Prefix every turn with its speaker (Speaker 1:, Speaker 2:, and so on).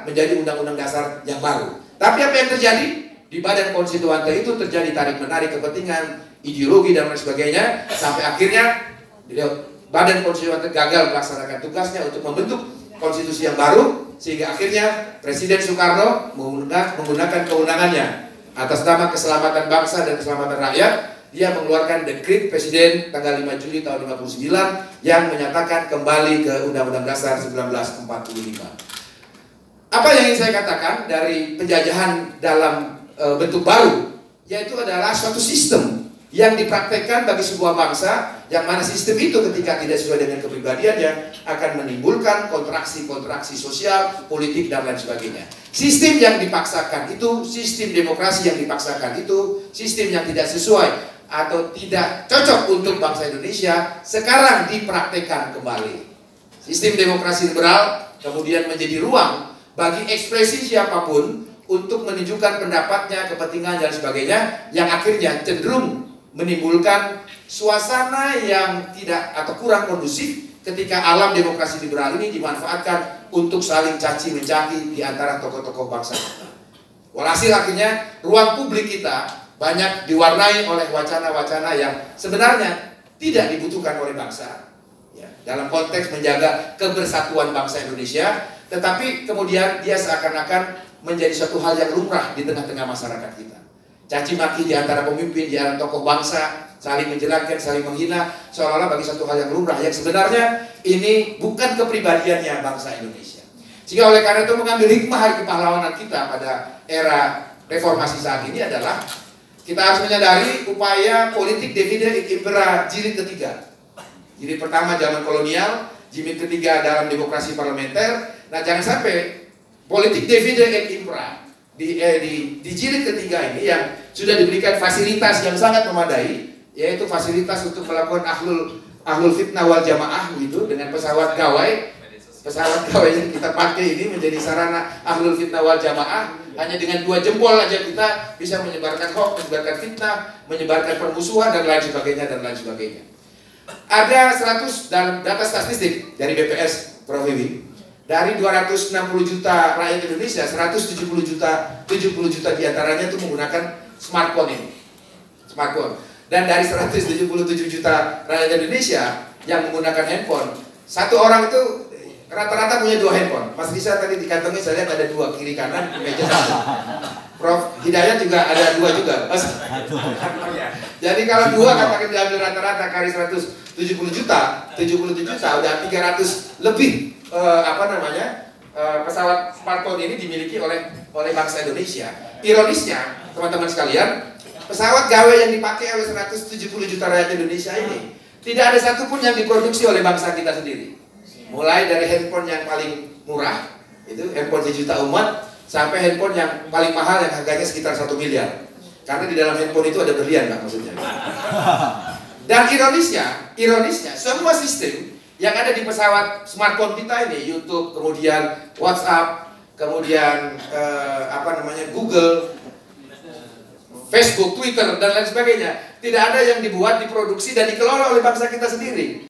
Speaker 1: menjadi undang-undang dasar yang baru. Tapi apa yang terjadi? Di badan konstituante itu terjadi tarik-menarik kepentingan, ideologi dan lain sebagainya, sampai akhirnya badan konstituante gagal melaksanakan tugasnya untuk membentuk konstitusi yang baru, sehingga akhirnya Presiden Soekarno menggunakan kewenangannya atas nama keselamatan bangsa dan keselamatan rakyat. Dia mengeluarkan dekret Presiden tanggal 5 Juli tahun 59 yang menyatakan kembali ke Undang-Undang Dasar 1945. Apa yang ingin saya katakan dari penjajahan dalam bentuk baru, yaitu adalah suatu sistem yang dipraktekkan bagi sebuah bangsa, yang mana sistem itu ketika tidak sesuai dengan kepribadiannya akan menimbulkan kontraksi-kontraksi sosial, politik, dan lain sebagainya. Sistem yang dipaksakan itu, sistem demokrasi yang dipaksakan itu, sistem yang tidak sesuai atau tidak cocok untuk bangsa Indonesia, sekarang dipraktekkan kembali. Sistem demokrasi liberal kemudian menjadi ruang bagi ekspresi siapapun untuk menunjukkan pendapatnya, kepentingan, dan sebagainya, yang akhirnya cenderung menimbulkan suasana yang tidak atau kurang kondusif ketika alam demokrasi liberal ini dimanfaatkan untuk saling caci mencaci di antara tokoh-tokoh bangsa. Walhasil akhirnya ruang publik kita banyak diwarnai oleh wacana-wacana yang sebenarnya tidak dibutuhkan oleh bangsa, ya, dalam konteks menjaga kebersatuan bangsa Indonesia, tetapi kemudian dia seakan-akan menjadi suatu hal yang lumrah di tengah-tengah masyarakat kita. Caci maki di antara pemimpin, di antara tokoh bangsa, saling menjelekkan, saling menghina, seolah-olah bagi suatu hal yang lumrah, yang sebenarnya ini bukan kepribadiannya bangsa Indonesia. Sehingga oleh karena itu mengambil hikmah hari kepahlawanan kita pada era reformasi saat ini adalah kita harus menyadari upaya politik divide et impera jilid ketiga. Jilid pertama zaman kolonial, jilid ketiga dalam demokrasi parlementer. Nah, jangan sampai politik divide et impera di jilid ketiga ini yang sudah diberikan fasilitas yang sangat memadai, yaitu fasilitas untuk melakukan ahlul fitnah wal jamaah gitu, dengan pesawat gawai. Pesawat gawai yang kita pakai ini menjadi sarana ahlul fitnah wal jamaah. Hanya dengan 2 jempol aja kita bisa menyebarkan hoax, menyebarkan fitnah, menyebarkan permusuhan, dan lain sebagainya, dan lain sebagainya. Ada 100 dalam data statistik dari BPS Prof. Wiwi, dari 260 juta rakyat Indonesia, 170 juta diantaranya itu menggunakan smartphone ini. Smartphone. Dan dari 177 juta rakyat Indonesia yang menggunakan handphone, satu orang itu rata-rata punya 2 handphone. Mas Risa tadi di kantongnya saya lihat ada 2 kiri kanan, meja satu. Prof. Hidayat juga ada 2 juga. Jadi kalau 2 katakan diambil rata-rata kali 170 juta, 77 juta udah 300 lebih pesawat smartphone ini dimiliki oleh bangsa Indonesia. Ironisnya, teman-teman sekalian, pesawat gawe yang dipakai oleh 170 juta rakyat Indonesia ini tidak ada satupun yang diproduksi oleh bangsa kita sendiri. Mulai dari handphone yang paling murah, itu handphone sejuta umat, sampai handphone yang paling mahal yang harganya sekitar 1 miliar. Karena di dalam handphone itu ada berlian, Pak, maksudnya. Dan ironisnya, semua sistem yang ada di pesawat smartphone kita ini, YouTube, kemudian WhatsApp, kemudian Google, Facebook, Twitter, dan lain sebagainya, tidak ada yang dibuat, diproduksi, dan dikelola oleh bangsa kita sendiri.